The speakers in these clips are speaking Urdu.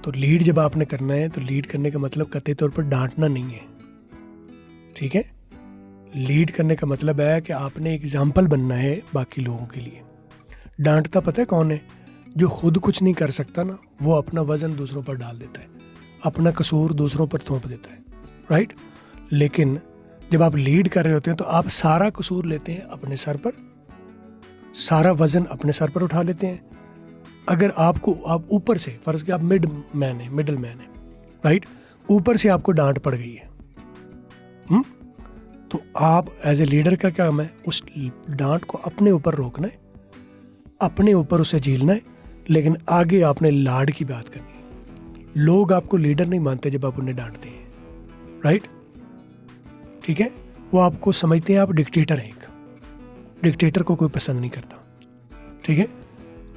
تو لیڈ جب آپ نے کرنا ہے تو لیڈ کرنے کا مطلب قطعی طور پر ڈانٹنا نہیں ہے, ٹھیک ہے. لیڈ کرنے کا مطلب ہے کہ آپ نے اگزامپل بننا ہے باقی لوگوں کے لیے. ڈانٹتا پتہ ہے کون ہے؟ جو خود کچھ نہیں کر سکتا نا, وہ اپنا وزن دوسروں پر ڈال دیتا ہے, اپنا قصور دوسروں پر تھوپ دیتا ہے, رائٹ. لیکن جب آپ لیڈ کر رہے ہوتے ہیں تو آپ سارا قصور لیتے ہیں اپنے سر پر, سارا وزن اپنے سر پر اٹھا لیتے ہیں. اگر آپ اوپر سے فرض کہ آپ مڈل مین ہے, رائٹ, اوپر سے آپ کو ڈانٹ پڑ گئی ہے, تو آپ ایز اے لیڈر کا کام ہے اس ڈانٹ کو اپنے اوپر روکنا ہے, اپنے اوپر اسے جھیلنا ہے, لیکن آگے آپ نے لاڈ کی بات کرنی ہے. لوگ آپ کو لیڈر نہیں مانتے جب آپ انہیں ڈانٹتے ہیں, رائٹ, ٹھیک ہے. وہ آپ کو سمجھتے ہیں آپ ڈکٹیٹر ہیں. ایک ڈکٹیٹر کو کوئی پسند نہیں کرتا, ٹھیک ہے.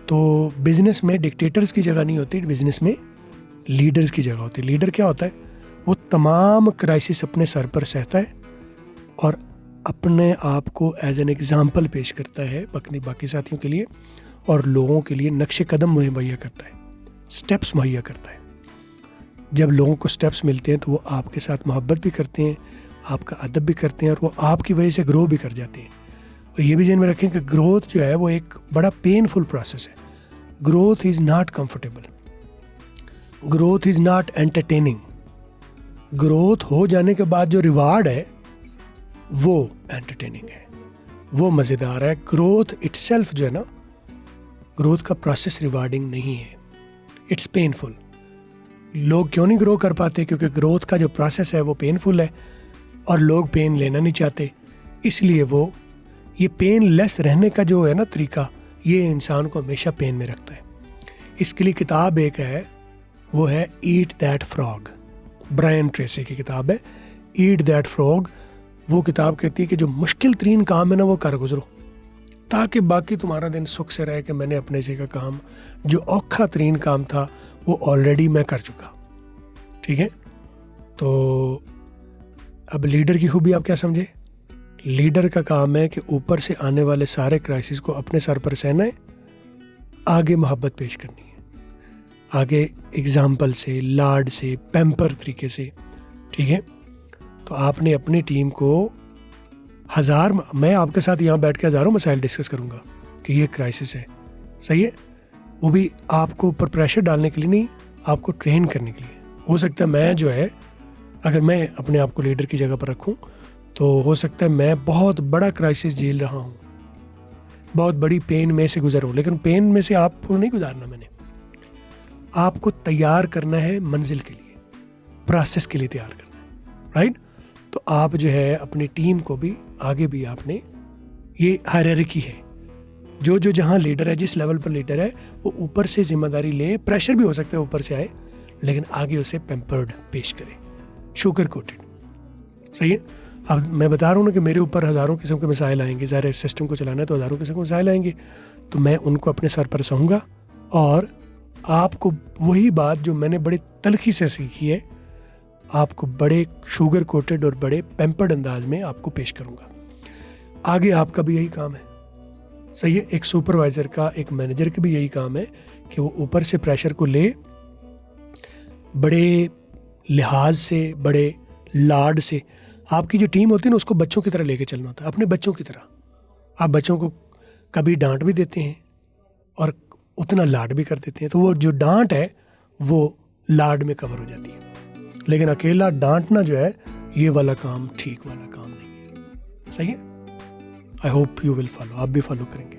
تو بزنس میں ڈکٹیٹرز کی جگہ نہیں ہوتی, بزنس میں لیڈرز کی جگہ ہوتی ہے. لیڈر کیا ہوتا ہے؟ وہ تمام کرائسس اپنے سر پر سہتا ہے اور اپنے آپ کو ایز این ایگزامپل پیش کرتا ہے اپنے باقی ساتھیوں کے لیے, اور لوگوں کے لیے نقش قدم مہیا کرتا ہے, سٹیپس مہیا کرتا ہے. جب لوگوں کو سٹیپس ملتے ہیں تو وہ آپ کے ساتھ محبت بھی کرتے ہیں, آپ کا ادب بھی کرتے ہیں, اور وہ آپ کی وجہ سے گرو بھی کر جاتے ہیں. اور یہ بھی ذہن میں رکھیں کہ گروتھ جو ہے وہ ایک بڑا پینفل پروسیس ہے. Growth is not comfortable, growth is not entertaining. Growth ہو جانے کے بعد جو ریوارڈ ہے وہ انٹرٹیننگ ہے, وہ مزیدار ہے. گروتھ اٹ سیلف جو ہے نا, گروتھ کا پروسیس ریوارڈنگ نہیں ہے, اٹس پینفل. لوگ کیوں نہیں گرو کر پاتے؟ کیونکہ گروتھ کا جو پروسیس ہے وہ پینفل ہے اور لوگ پین لینا نہیں چاہتے. اس لیے وہ یہ پین لیس رہنے کا جو ہے نا طریقہ, یہ انسان کو ہمیشہ پین میں رکھتا ہے. اس کے لیے کتاب ایک ہے, وہ ہے eat that frog. Brian Tracy کی کتاب ہے ایٹ دیٹ فراگ. وہ کتاب کہتی ہے کہ جو مشکل ترین کام ہے نا وہ کر گزرو, تاکہ باقی تمہارا دن سکھ سے رہے کہ میں نے اپنے سے کا کام, جو اوکھا ترین کام تھا وہ آلریڈی میں کر چکا, ٹھیک ہے. تو اب لیڈر کی خوبی آپ کیا سمجھے؟ لیڈر کا کام ہے کہ اوپر سے آنے والے سارے کرائسس کو اپنے سر پر سہنا ہے, آگے محبت پیش کرنی ہے, آگے اگزامپل سے, لاڈ سے, پیمپر طریقے سے, ٹھیک ہے. تو آپ نے اپنی ٹیم کو میں آپ کے ساتھ یہاں بیٹھ کے ہزاروں مسائل ڈسکس کروں گا کہ یہ کرائسس ہے, صحیح ہے. وہ بھی آپ کو اوپر پریشر ڈالنے کے لیے نہیں, آپ کو ٹرین کرنے کے لیے. ہو سکتا ہے میں جو ہے, اگر میں اپنے آپ کو لیڈر کی جگہ پر رکھوں تو ہو سکتا ہے میں بہت بڑا کرائسس جھیل رہا ہوں, بہت بڑی پین میں سے گزر ہوں, لیکن پین میں سے آپ کو نہیں گزارنا. میں نے آپ کو تیار کرنا ہے منزل کے لیے, پروسیس کے لیے تیار کرنا ہے, رائٹ. تو آپ جو ہے اپنی ٹیم کو بھی آگے بھی آپ نے, یہ ہائرارکی ہے, جو جہاں لیڈر ہے, جس لیول پر لیڈر ہے, وہ اوپر سے ذمہ داری لے. پریشر بھی ہو سکتا ہے اوپر سے آئے, لیکن آگے اسے پیمپرڈ پیش کرے, شوگر کوٹڈ, صحیح ہے. اب میں بتا رہا ہوں نا کہ میرے اوپر ہزاروں قسم کے مسائل آئیں گے, ظاہر سسٹم کو چلانا ہے تو ہزاروں قسم کے مسائل آئیں گے, تو میں ان کو اپنے سر پر سہوں گا, اور آپ کو وہی بات جو میں نے بڑی تلخی سے سیکھی ہے, آپ کو بڑے شوگر کوٹڈ اور بڑے پیمپرڈ انداز میں آپ کو پیش کروں گا. آگے آپ کا بھی یہی کام ہے, صحیح ہے. ایک سپروائزر کا, ایک مینیجر کا بھی یہی کام ہے کہ وہ اوپر سے پریشر کو لے, بڑے لحاظ سے, بڑے لاڈ سے. آپ کی جو ٹیم ہوتی ہے نا, اس کو بچوں کی طرح لے کے چلنا ہوتا ہے, اپنے بچوں کی طرح. آپ بچوں کو کبھی ڈانٹ بھی دیتے ہیں اور اتنا لاڈ بھی کر دیتے ہیں, تو وہ جو ڈانٹ ہے وہ لاڈ میں کور ہو جاتی ہے. لیکن اکیلا ڈانٹنا جو ہے, یہ والا کام ٹھیک والا کام نہیں ہے, صحیح ہے. I hope you will follow, آپ بھی فالو کریں گے.